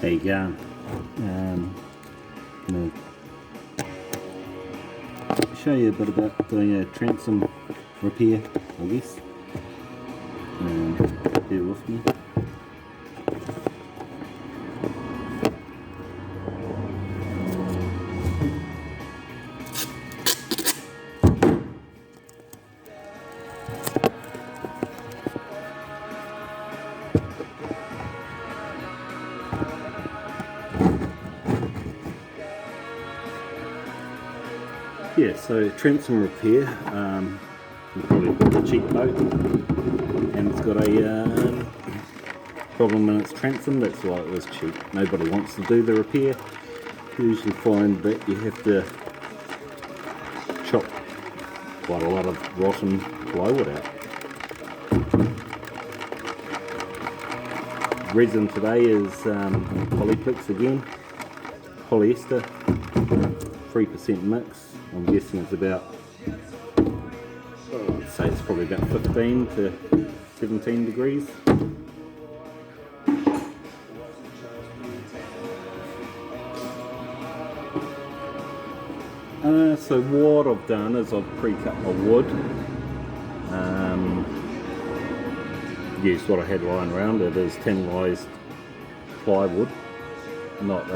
There you go. Gonna show you a bit about doing a transom repair, I guess. Bear with me. Yeah, so transom repair, you probably bought a cheap boat and it's got a problem in its transom. That's why it was cheap. Nobody wants to do the repair. You usually find that you have to chop quite a lot of rotten plywood out. Resin today is Polyplex again, polyester, 3% mix. I'm guessing it's about, I'd say it's probably about 15 to 17 degrees. So what I've done is I've pre-cut my wood. Used what I had lying around. It is tannalized plywood, not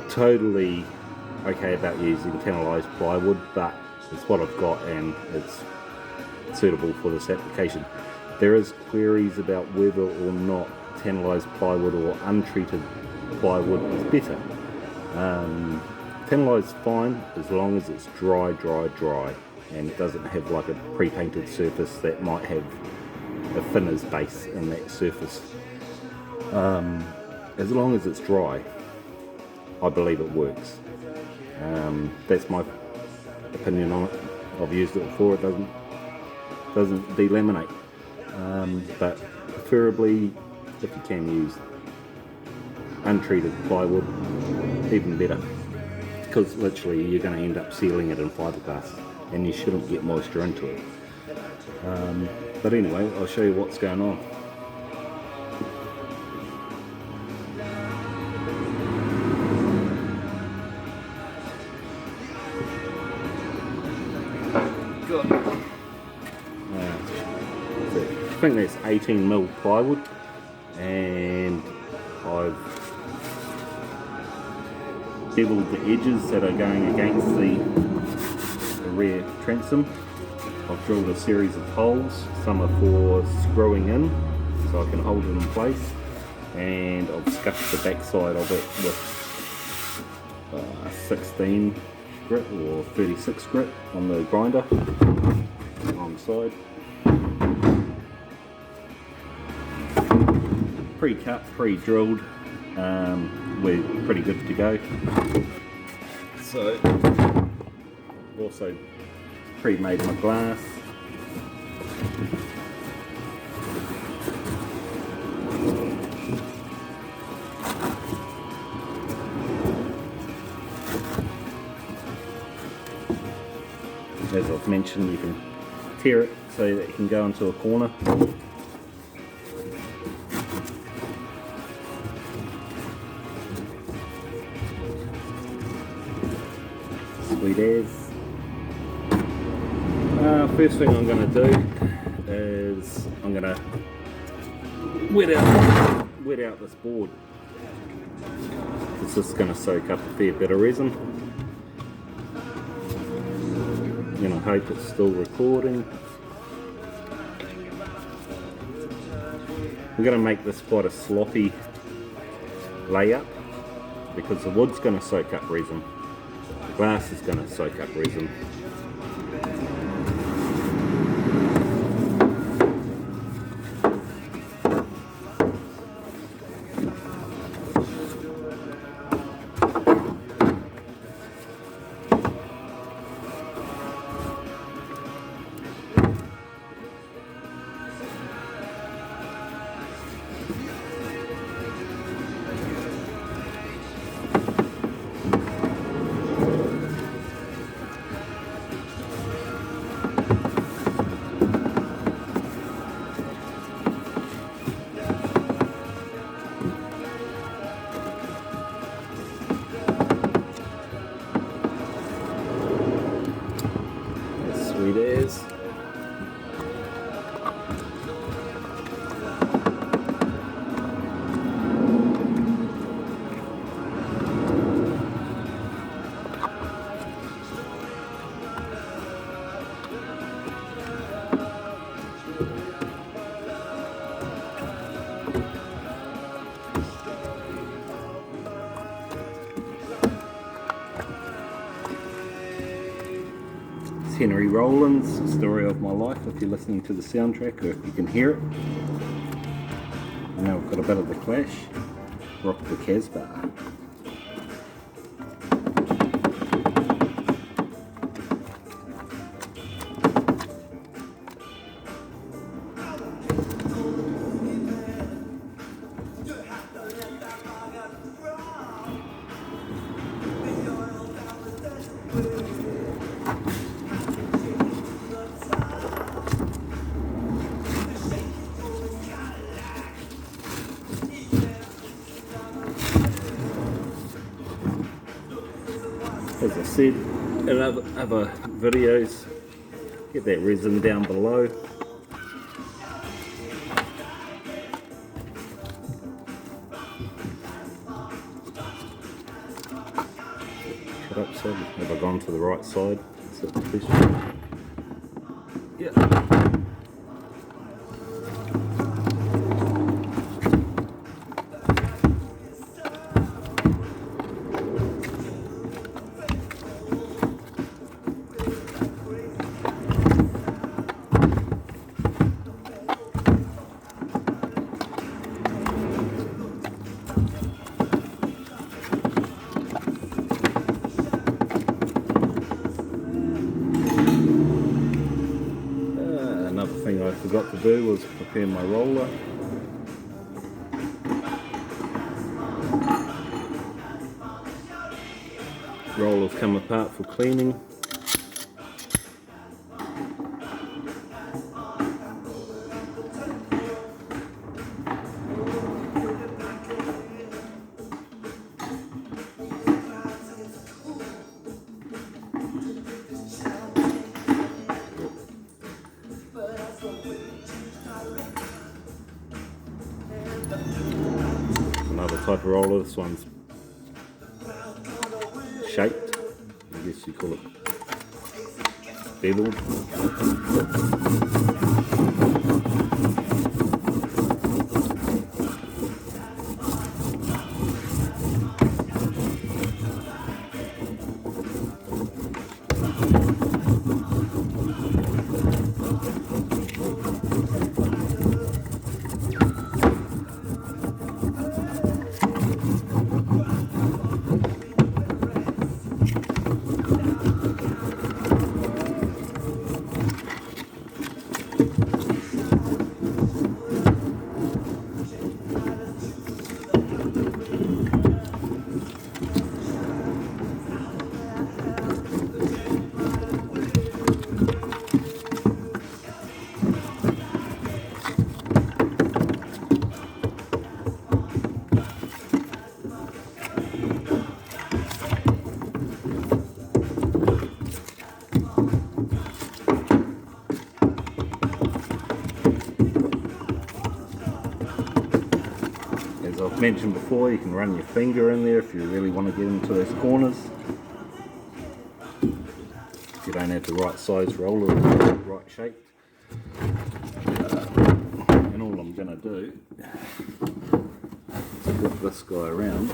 totally okay about using tannalized plywood, but it's what I've got and it's suitable for this application. There is queries about whether or not tannalized plywood or untreated plywood is better. Tannalized fine as long as it's dry and it doesn't have like a pre-painted surface that might have a thinner's base in that surface. As long as it's dry, I believe it works. That's my opinion on it. I've used it before. It doesn't delaminate, but preferably if you can use untreated plywood, even better, because literally you're going to end up sealing it in fiberglass and you shouldn't get moisture into it. But anyway, I'll show you what's going on. I think that's 18mm plywood, and I've beveled the edges that are going against the rear transom. I've drilled a series of holes. Some are for screwing in so I can hold it in place, and I've scuffed the back side of it with 16 grit or 36 grit on the grinder on the side. Pre-cut, pre-drilled, we're pretty good to go. So I've also pre-made my glass. As I've mentioned, you can tear it so that it can go into a corner. Sweet as. First thing I'm going to do is I'm going to wet out this board. It's just going to soak up a fair bit of resin. And I hope it's still recording. We're going to make this quite a sloppy layup because the wood's going to soak up resin. The glass is going to soak up resin. Henry Rollins, Story of My Life, if you're listening to the soundtrack or if you can hear it. And now we've got a bit of The Clash, Rock the Casbah. As I said in other videos, get that resin down below. Shut up, son. Have I gone to the right side? Is that the question? Yeah. Another thing I forgot to do was prepare my roller. Rollers come apart for cleaning. Another type of roller, this one's shaped, I guess you call it beveled. As I've mentioned before, you can run your finger in there if you really want to get into those corners. If you don't have the right size roller or the right shape. And all I'm going to do is flip this guy around.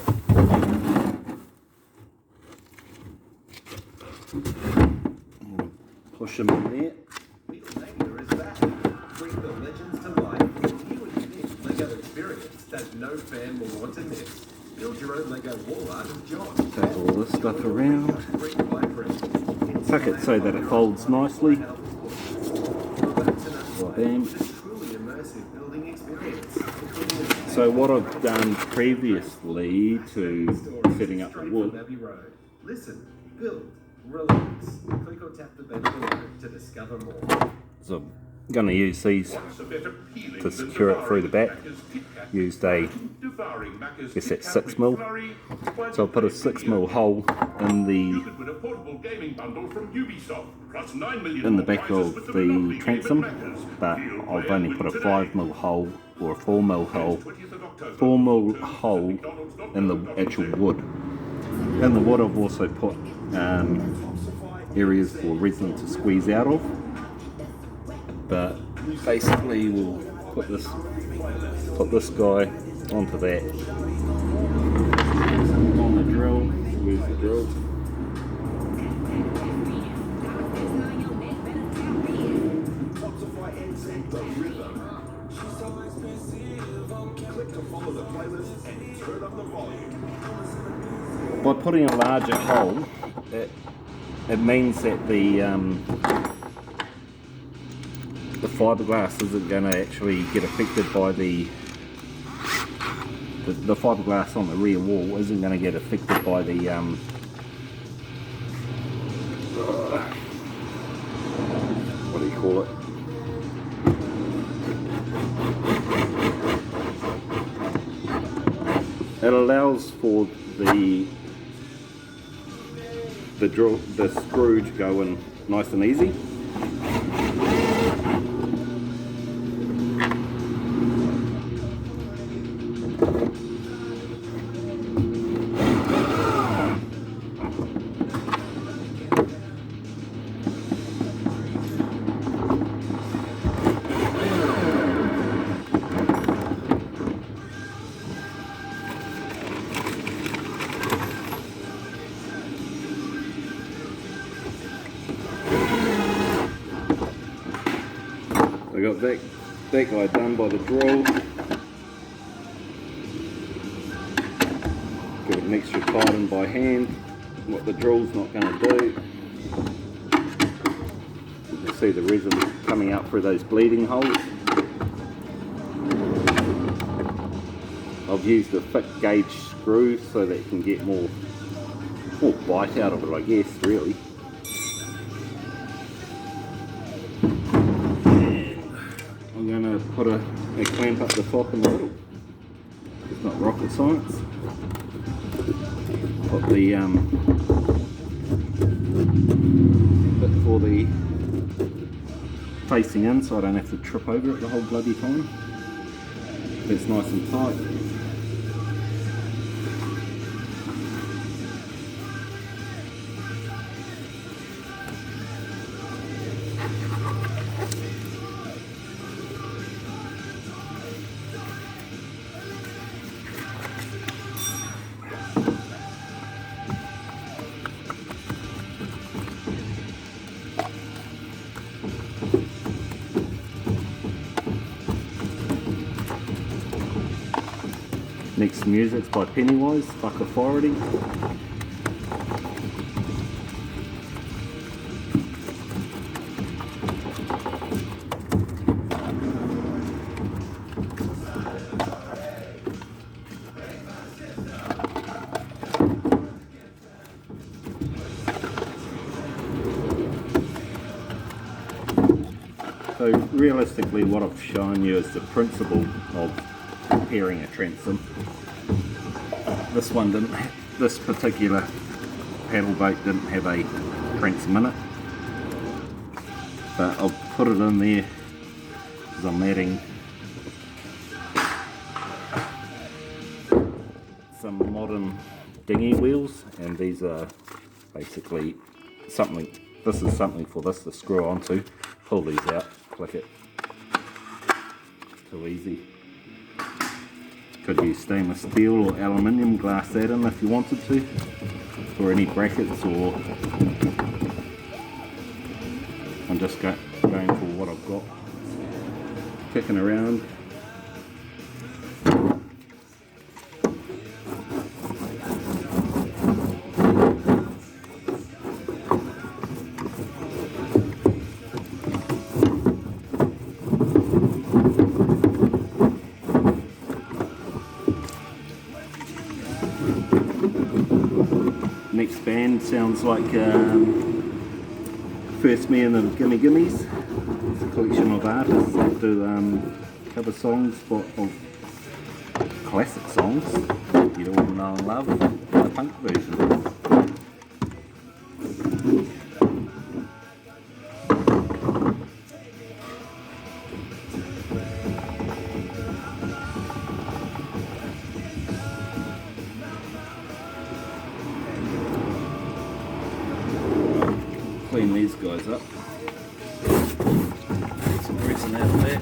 Push him in there. That no fan will want to miss. Build your own Lego wall art of John. Take all this stuff around. Tuck it so that it folds nicely. Bam. So what I've done previously to setting up the wood. Listen, build, relax. Click or tap the button below to discover more. So I'm going to use these to secure it through the back. Used a, I guess that's 6mm. So I'll put a 6mm hole in the back of the transom, but I've only put a 5mm hole or a 4mm hole in the actual wood. In the wood I've also put areas for resin to squeeze out of. But basically we'll put this guy onto that. On the drill, where's the drill? follow the playlist and turn up the volume. By putting a larger hole, it means that the fiberglass isn't going to actually get affected by the fiberglass on the rear wall isn't going to get affected by the what do you call it? It allows for the screw to go in nice and easy. I got that guy done by the drill. Give it an extra tighten by hand, what the drill's not going to do. You can see the resin coming out through those bleeding holes. I've used a thick gauge screw so that you can get more bite out of it, I guess, really. I'm going to put a clamp up the top and the middle. It's not rocket science. Put the bit for the facing in so I don't have to trip over it the whole bloody time. It's nice and tight. Next music's by Pennywise, Fuck Authority. So realistically what I've shown you is the principle of repairing a transom. This one didn't, this particular paddle boat didn't have a transom in it, but I'll put it in there because I'm adding some modern dinghy wheels, and these are basically something, this is something for this to screw onto. Pull these out, click it, too easy. Could use stainless steel or aluminium, glass that in if you wanted to, or any brackets, or I'm just going for what I've got kicking around. Next band sounds like First Me and the Gimme Gimmes. It's a collection of artists that do cover songs of classic songs you all know and love, the punk version. Clean these guys up. Get some resin out of there.